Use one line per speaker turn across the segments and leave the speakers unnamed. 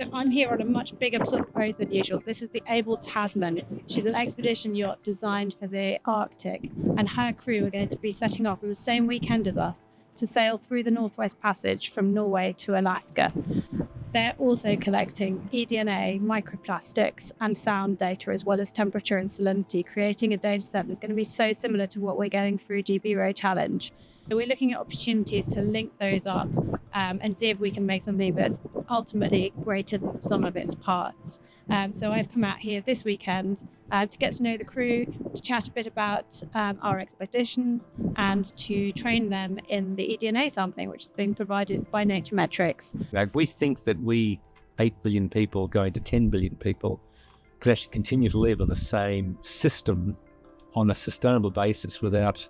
So I'm here on a much bigger sort of boat than usual. This is the Able Tasman. She's an expedition yacht designed for the Arctic, and her crew are going to be setting off on the same weekend as us to sail through the Northwest Passage from Norway to Alaska. They're also collecting eDNA, microplastics, and sound data, as well as temperature and salinity, creating a data set that's going to be so similar to what we're getting through GB Row Challenge. So we're looking at opportunities to link those up and see if we can make something that's ultimately greater than some of its parts. So I've come out here this weekend to get to know the crew, to chat a bit about our expeditions, and to train them in the eDNA sampling, which is being provided by NatureMetrics.
We think that we, 8 billion people going to 10 billion people, could actually continue to live on the same system on a sustainable basis without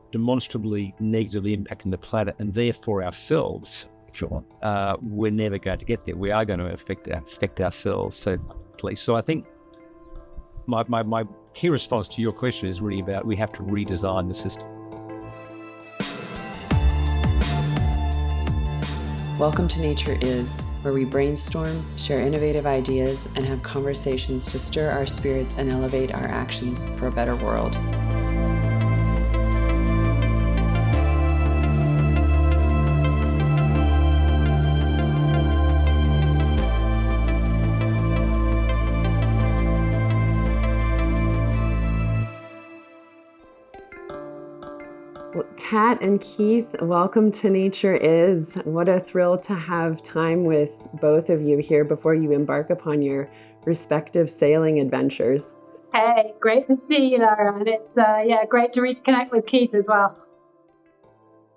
demonstrably negatively impacting the planet and therefore ourselves. We're never going to get there. We are going to affect ourselves. So I think my key response to your question is really about we have to redesign the system.
Welcome to Nature Is, where we brainstorm, share innovative ideas, and have conversations to stir our spirits and elevate our actions for a better world.
Kat and Keith, welcome to Nature Is. What a thrill to have time with both of you here before you embark upon your respective sailing adventures.
Hey, great to see you, Laura, and it's great to reconnect with Keith as well.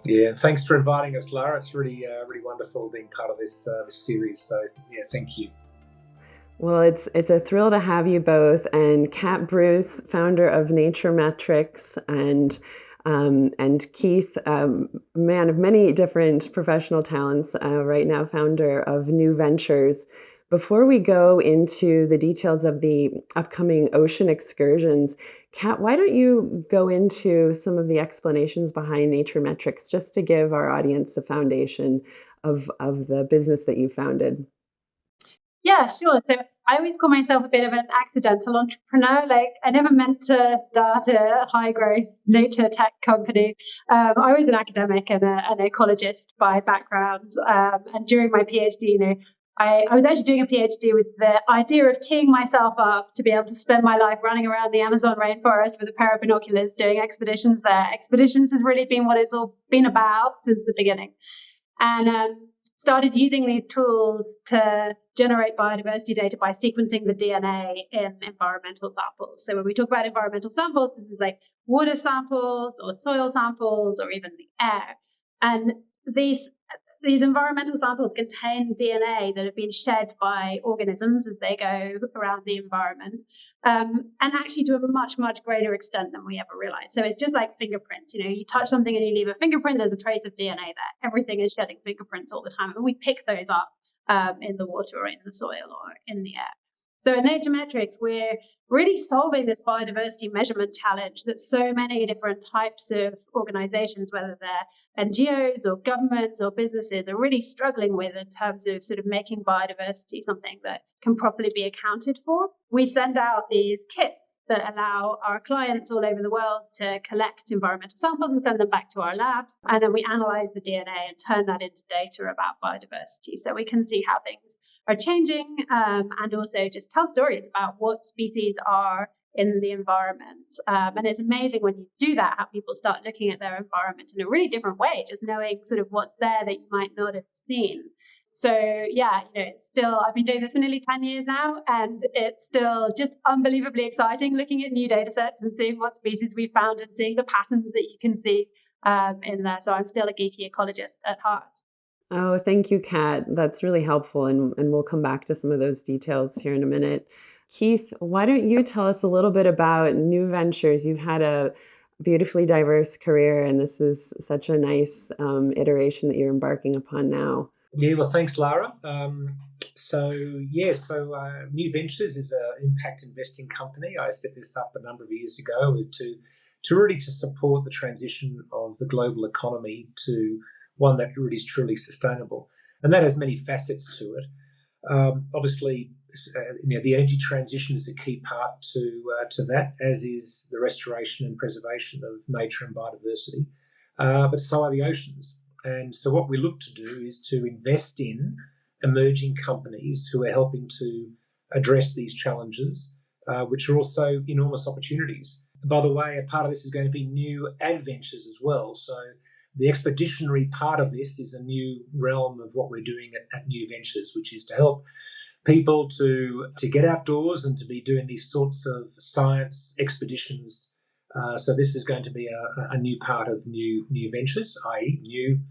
Yeah, thanks for inviting us, Laura. It's really wonderful being part of this series. So yeah, thank you.
Well, it's a thrill to have you both, and Kat Bruce, founder of NatureMetrics, and Keith, man of many different professional talents, right now founder of NEUW Ventures. Before we go into the details of the upcoming ocean excursions, Kat, why don't you go into some of the explanations behind NatureMetrics, just to give our audience a foundation of the business that you founded?
Yeah, sure. So I always call myself a bit of an accidental entrepreneur. Like, I never meant to start a high growth nature tech company. I was an academic and an ecologist by background. And during my PhD, I was actually doing a PhD with the idea of teeing myself up to be able to spend my life running around the Amazon rainforest with a pair of binoculars doing expeditions there. Expeditions has really been what it's all been about since the beginning. And started using these tools to generate biodiversity data by sequencing the DNA in environmental samples. So when we talk about environmental samples, this is like water samples or soil samples or even the air. And these environmental samples contain DNA that have been shed by organisms as they go around the environment, and actually to a much, much greater extent than we ever realized. So it's just like fingerprints. You touch something and you leave a fingerprint, there's a trace of DNA there. Everything is shedding fingerprints all the time, and we pick those up in the water or in the soil or in the air. So in NatureMetrics, we're really solving this biodiversity measurement challenge that so many different types of organizations, whether they're NGOs or governments or businesses, are really struggling with in terms of sort of making biodiversity something that can properly be accounted for. We send out these kits that allow our clients all over the world to collect environmental samples and send them back to our labs. And then we analyze the DNA and turn that into data about biodiversity so we can see how things are changing, and also just tell stories about what species are in the environment. And it's amazing when you do that, how people start looking at their environment in a really different way, just knowing sort of what's there that you might not have seen. So yeah, it's still, I've been doing this for nearly 10 years now, and it's still just unbelievably exciting looking at new data sets and seeing what species we've found and seeing the patterns that you can see in there. So I'm still a geeky ecologist at heart.
Oh, thank you, Kat. That's really helpful, and we'll come back to some of those details here in a minute. Keith, why don't you tell us a little bit about NEUW Ventures? You've had a beautifully diverse career, and this is such a nice iteration that you're embarking upon now.
Yeah, well, thanks, Lara. So NEUW Ventures is an impact investing company. I set this up a number of years ago to really support the transition of the global economy to one that really is truly sustainable. And that has many facets to it. Obviously, the energy transition is a key part to that, as is the restoration and preservation of nature and biodiversity. But so are the oceans. And so what we look to do is to invest in emerging companies who are helping to address these challenges, which are also enormous opportunities. By the way, a part of this is going to be NEUW Ventures as well. So the expeditionary part of this is a new realm of what we're doing at NEUW Ventures, which is to help people to get outdoors and to be doing these sorts of science expeditions. So this is going to be a new part of NEUW Ventures, i.e. NEUW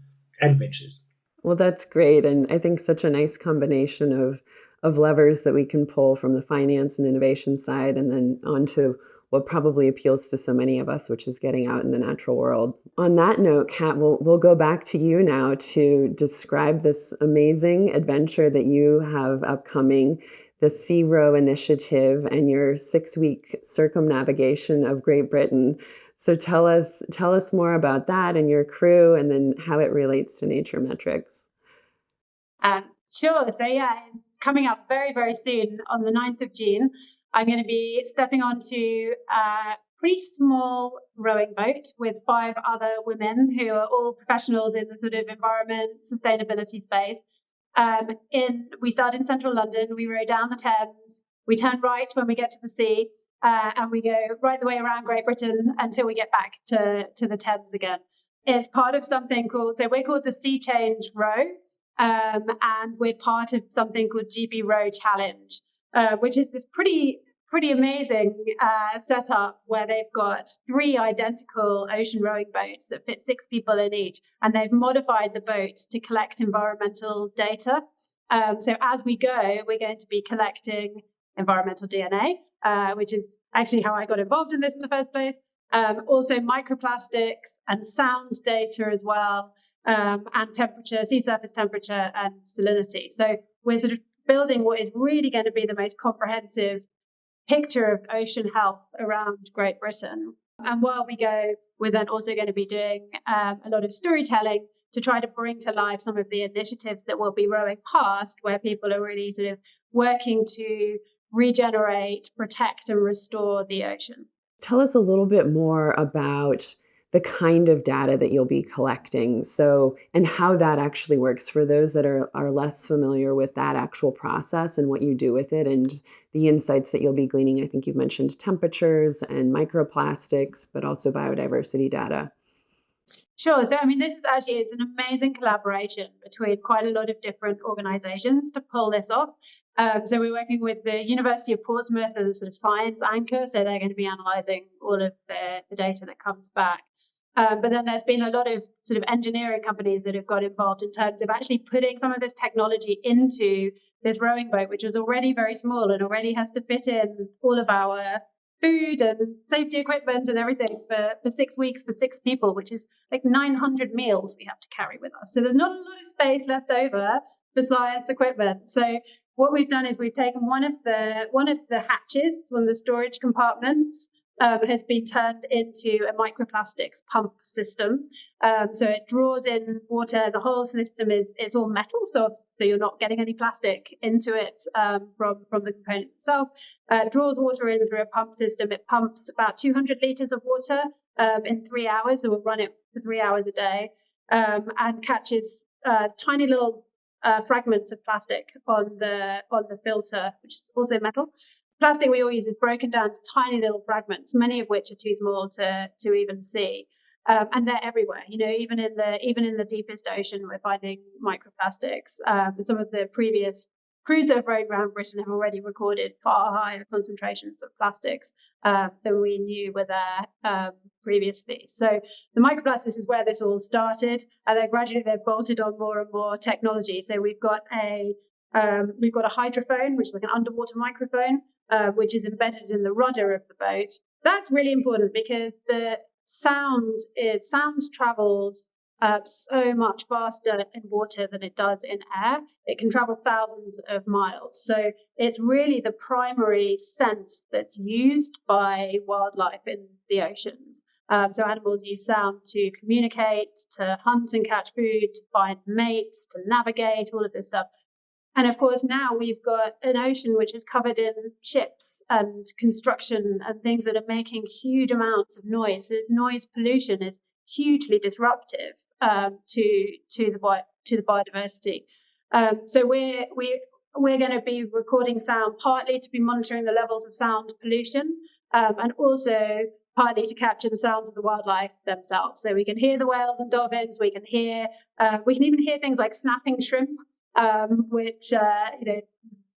Adventures.
Well, that's great. And I think such a nice combination of levers that we can pull from the finance and innovation side and then onto what probably appeals to so many of us, which is getting out in the natural world. On that note, Kat, we'll go back to you now to describe this amazing adventure that you have upcoming, the NEUW initiative and your 6-week circumnavigation of Great Britain. So tell us more about that and your crew, and then how it relates to NatureMetrics.
Sure. So coming up very, very soon on the 9th of June, I'm going to be stepping onto a pretty small rowing boat with 5 other women who are all professionals in the sort of environment, sustainability space. We start in central London, we row down the Thames, we turn right when we get to the sea, and we go right the way around Great Britain until we get back to the Thames again. It's part of something we're called the Sea Change Row, and we're part of something called GB Row Challenge, which is this pretty amazing setup where they've got 3 identical ocean rowing boats that fit 6 people in each, and they've modified the boats to collect environmental data. So as we go, we're going to be collecting environmental DNA, which is actually how I got involved in this in the first place. Also microplastics and sound data as well, and temperature, sea surface temperature and salinity. So we're sort of building what is really going to be the most comprehensive picture of ocean health around Great Britain. And while we go, we're then also going to be doing a lot of storytelling to try to bring to life some of the initiatives that we'll be rowing past, where people are really sort of working to regenerate, protect and restore the ocean.
Tell us a little bit more about the kind of data that you'll be collecting, and how that actually works for those that are less familiar with that actual process and what you do with it and the insights that you'll be gleaning. I think you've mentioned temperatures and microplastics, but also biodiversity data.
Sure. So, this is an amazing collaboration between quite a lot of different organizations to pull this off. So we're working with the University of Portsmouth as a sort of science anchor. So they're going to be analysing all of the data that comes back. But then there's been a lot of sort of engineering companies that have got involved in terms of actually putting some of this technology into this rowing boat, which is already very small and already has to fit in all of our food and safety equipment and everything for 6 weeks for 6 people, which is like 900 meals we have to carry with us. So there's not a lot of space left over for science equipment. So what we've done is we've taken one of the hatches, one of the storage compartments, has been turned into a microplastics pump system. So it draws in water. The whole system is all metal, so you're not getting any plastic into it from the components itself. It draws water in through a pump system. It pumps about 200 litres of water in 3 hours, so we'll run it for 3 hours a day, and catches tiny little fragments of plastic on the filter, which is also metal. Plastic we all use is broken down to tiny little fragments, many of which are too small to even see, and they're everywhere. Even in the deepest ocean, we're finding microplastics. Some of the previous crews that have rowed around Britain have already recorded far higher concentrations of plastics than we knew were there previously. So the microplastics is where this all started, and then gradually they've bolted on more and more technology. So we've got a hydrophone, which is like an underwater microphone, which is embedded in the rudder of the boat. That's really important because the sound travels so much faster in water than it does in air. It can travel thousands of miles. So it's really the primary sense that's used by wildlife in the oceans. So animals use sound to communicate, to hunt and catch food, to find mates, to navigate, all of this stuff. And of course, now we've got an ocean which is covered in ships and construction and things that are making huge amounts of noise. So this noise pollution is hugely disruptive to the biodiversity. So we're going to be recording sound partly to be monitoring the levels of sound pollution, and also partly to capture the sounds of the wildlife themselves. So we can hear the whales and dolphins. We can even hear things like snapping shrimp, which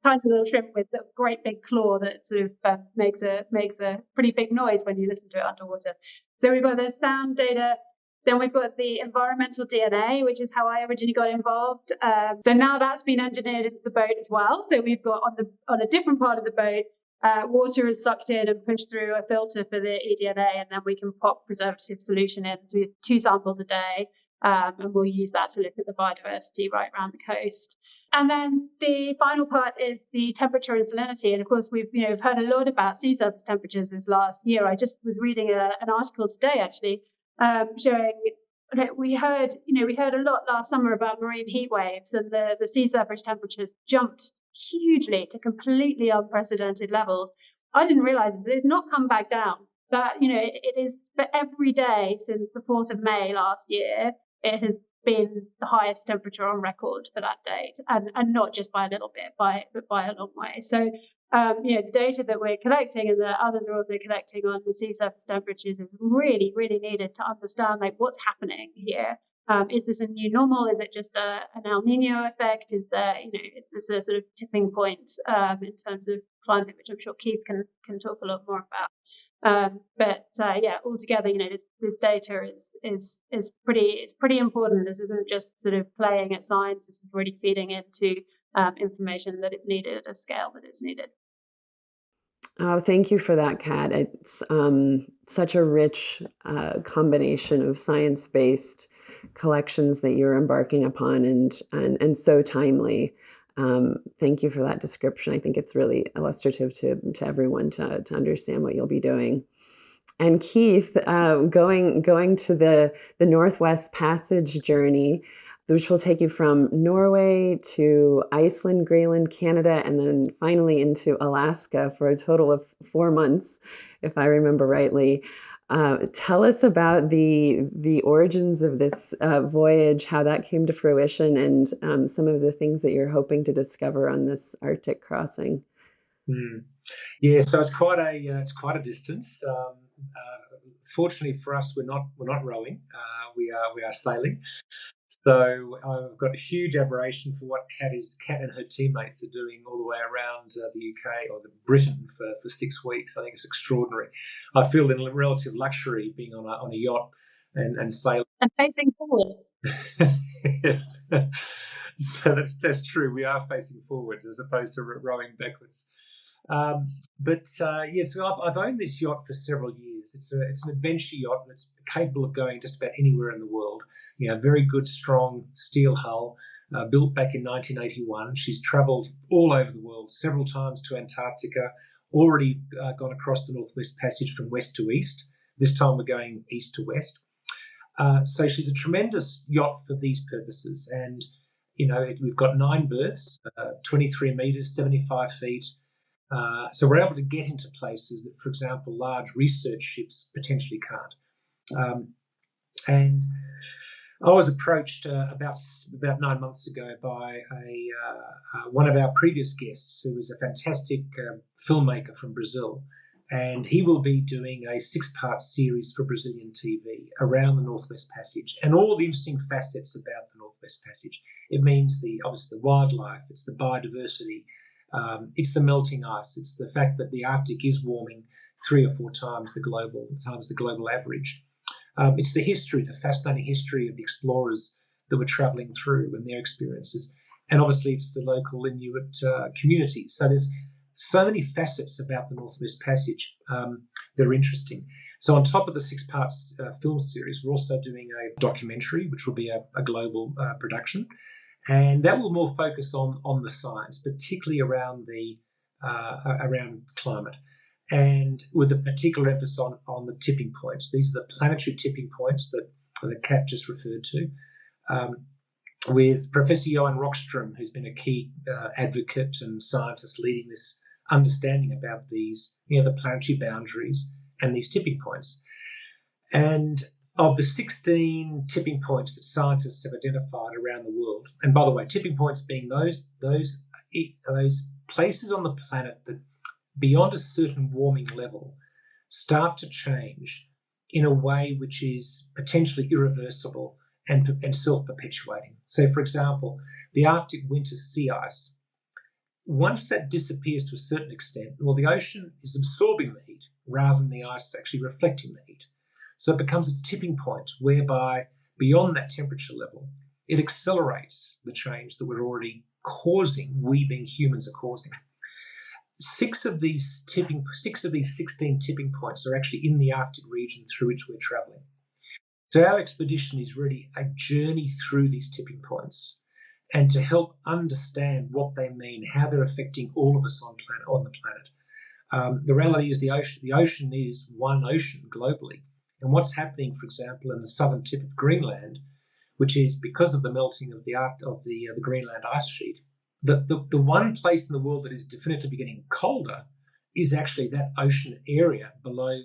tiny little shrimp with a great big claw that sort of makes a pretty big noise when you listen to it underwater. So we've got the sound data. Then we've got the environmental DNA, which is how I originally got involved. So now that's been engineered into the boat as well. So we've got on a different part of the boat, water is sucked in and pushed through a filter for the eDNA, and then we can pop preservative solution in through 2 samples a day. And we'll use that to look at the biodiversity right around the coast. And then the final part is the temperature and salinity. And of course, we've heard a lot about sea surface temperatures this last year. I just was reading an article today, actually, showing that we heard a lot last summer about marine heat waves, and the sea surface temperatures jumped hugely to completely unprecedented levels. I didn't realize this. It's not come back down. But it is for every day since the 4th of May last year. It has been the highest temperature on record for that date, and not just by a little bit, but by a long way. So, the data that we're collecting and that others are also collecting on the sea surface temperatures is really, really needed to understand what's happening here. Is this a new normal? Is it just an El Nino effect? Is this a sort of tipping point in terms of climate, which I'm sure Keith can talk a lot more about. But altogether, this data is pretty important. This isn't just sort of playing at science. This is really feeding into information that is needed at a scale that is needed.
Oh, thank you for that, Kat. It's such a rich combination of science-based collections that you're embarking upon, and so timely. Thank you for that description. I think it's really illustrative to everyone to understand what you'll be doing. And Keith, going to the Northwest Passage journey, which will take you from Norway to Iceland, Greenland, Canada, and then finally into Alaska for a total of 4 months, if I remember rightly. Tell us about the origins of this voyage, how that came to fruition, and some of the things that you're hoping to discover on this Arctic crossing.
Yeah, so it's quite a distance. Fortunately for us, we're not rowing. We are sailing. So I've got a huge admiration for what Kat and her teammates are doing all the way around the UK or Britain for 6 weeks. I think it's extraordinary. I feel in relative luxury being on a yacht and sailing.
And facing forwards.
Yes. So that's true. We are facing forwards as opposed to rowing backwards. So I've owned this yacht for several years. It's an adventure yacht that's capable of going just about anywhere in the world. Very good, strong steel hull, built back in 1981. She's travelled all over the world, several times to Antarctica, already gone across the Northwest Passage from west to east. This time we're going east to west. So she's a tremendous yacht for these purposes. And, we've got 9 berths, 23 metres, 75 feet. So we're able to get into places that, for example, large research ships potentially can't. And I was approached about 9 months ago by one of our previous guests, who was a fantastic filmmaker from Brazil, and he will be doing a 6-part series for Brazilian TV around the Northwest Passage and all the interesting facets about the Northwest Passage. It means obviously the wildlife, it's the biodiversity. It's the melting ice. It's the fact that the Arctic is warming 3 or 4 times the global average. It's the history, the fascinating history of the explorers that were travelling through and their experiences. And obviously it's the local Inuit community. So there's so many facets about the Northwest Passage that are interesting. So on top of the 6-part film series, we're also doing a documentary, which will be a global production. And that will more focus on the science, particularly around around climate, and with a particular emphasis on the tipping points. These are the planetary tipping points that Kat just referred to. with Professor Johan Rockström, who's been a key advocate and scientist leading this understanding about these, the planetary boundaries and these tipping points. And of the 16 tipping points that scientists have identified around the world, and by the way, tipping points being those places on the planet that beyond a certain warming level start to change in a way which is potentially irreversible and self-perpetuating. So, for example, the Arctic winter sea ice, once that disappears to a certain extent, well, the ocean is absorbing the heat rather than the ice actually reflecting the heat. So it becomes a tipping point whereby beyond that temperature level, it accelerates the change that we're already causing, we being humans are causing. Six of these 16 tipping points are actually in the Arctic region through which we're traveling. So our expedition is really a journey through these tipping points and to help understand what they mean, how they're affecting all of us on the planet. The reality is the ocean is one ocean globally. And what's happening, for example, in the southern tip of Greenland, which is because of the melting of the Greenland ice sheet, the one place in the world that is definitively getting colder is actually that ocean area below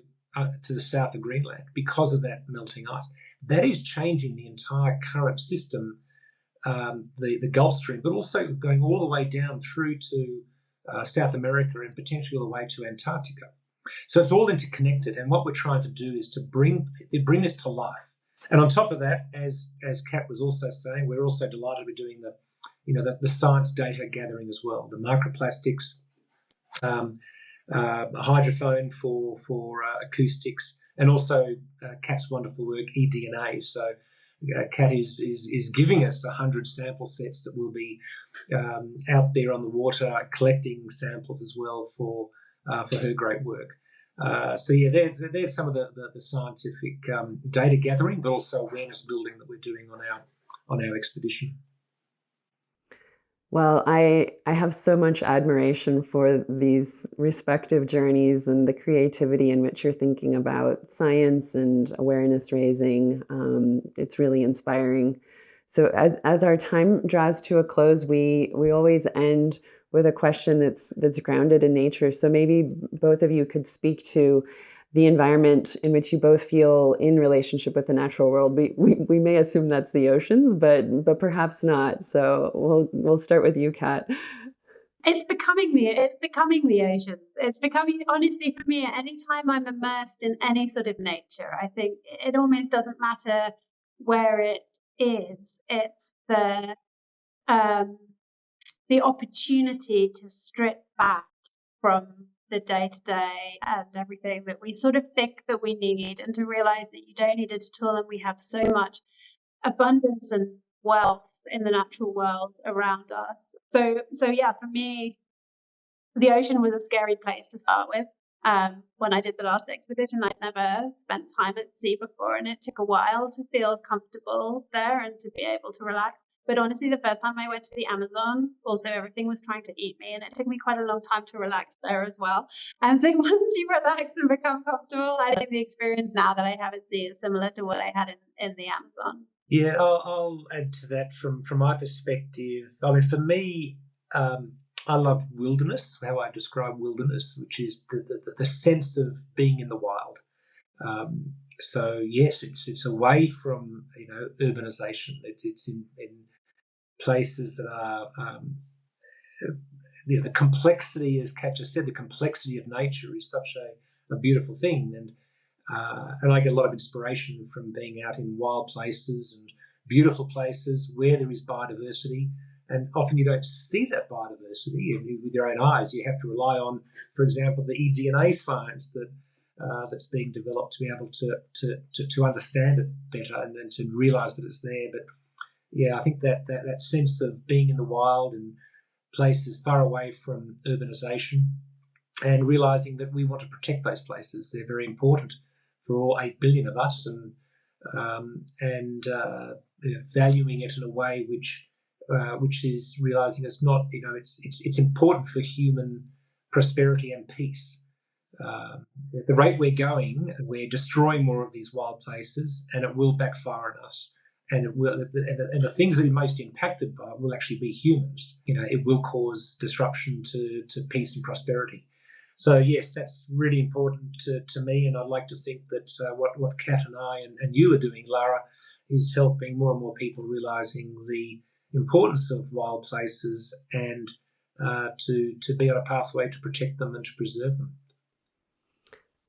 to the south of Greenland because of that melting ice. That is changing the entire current system, the Gulf Stream, but also going all the way down through to South America and potentially all the way to Antarctica. So it's all interconnected, and what we're trying to do is to bring this to life. And on top of that, as Kat was also saying, we're also delighted with doing the science data gathering as well, the microplastics, hydrophone for acoustics, and also Kat's wonderful work, eDNA. So Kat is giving us 100 sample sets that will be out there on the water collecting samples as well for her great work. There's some of the scientific data gathering, but also awareness building that we're doing on our expedition.
Well, I have so much admiration for these respective journeys and the creativity in which you're thinking about science and awareness raising. It's really inspiring. So as our time draws to a close, we always end with a question that's grounded in nature. So maybe both of you could speak to the environment in which you both feel in relationship with the natural world. We may assume that's the oceans, but perhaps not. So we'll start with you, Kat.
It's becoming the oceans. It's becoming, honestly, for me, anytime I'm immersed in any sort of nature, I think it almost doesn't matter where it is. It's the opportunity to strip back from the day-to-day and everything that we sort of think that we need, and to realize that you don't need it at all, and we have so much abundance and wealth in the natural world around us. So yeah, for me, the ocean was a scary place to start with. When I did the last expedition, I'd never spent time at sea before, and it took a while to feel comfortable there and to be able to relax. But honestly, the first time I went to the Amazon, also everything was trying to eat me, and it took me quite a long time to relax there as well. And so once you relax and become comfortable, I think the experience now that I have at sea is similar to what I had in the Amazon.
Yeah, I'll add to that from my perspective. I mean, for me, I love wilderness, how I describe wilderness, which is the sense of being in the wild. So yes, it's away from urbanization. It's in places that are the complexity, as Kat just said, the complexity of nature is such a beautiful thing, and I get a lot of inspiration from being out in wild places and beautiful places where there is biodiversity. And often you don't see that biodiversity with your own eyes. You have to rely on, for example, the eDNA science that's being developed to be able to understand it better and to realise that it's there. But yeah, I think that sense of being in the wild and places far away from urbanisation, and realising that we want to protect those places. They're very important for all 8 billion of us, and valuing it in a way which is realising it's not, it's important for human prosperity and peace. At the rate we're going, we're destroying more of these wild places, and it will backfire on us. and it will, and the things that are most impacted by it will actually be humans. It will cause disruption to peace and prosperity. So yes, that's really important to me, and I'd like to think that what Kat and I and you are doing, Lara, is helping more and more people realising the importance of wild places and to be on a pathway to protect them and to preserve them.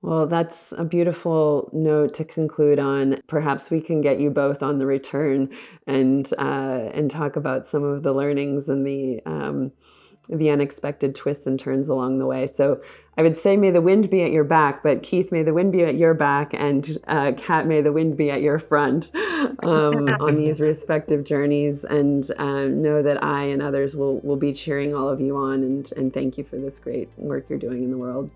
Well, that's a beautiful note to conclude on. Perhaps we can get you both on the return and talk about some of the learnings and the unexpected twists and turns along the way. So I would say, may the wind be at your back, but Keith, may the wind be at your back, and Kat, may the wind be at your front on these respective journeys. And know that I and others will be cheering all of you on. And thank you for this great work you're doing in the world.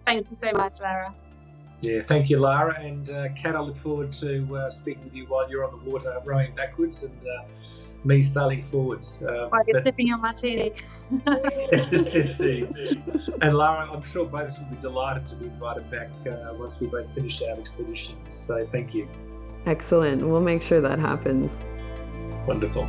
Thank you so much, Lara.
Yeah, thank you, Lara. And Kat, I look forward to speaking with you while you're on the water rowing backwards and me sailing forwards.
While you're sipping your martini.
Yes, indeed. And Lara, I'm sure both of us will be delighted to be invited back once we both finish our expeditions. So thank you.
Excellent. We'll make sure that happens.
Wonderful.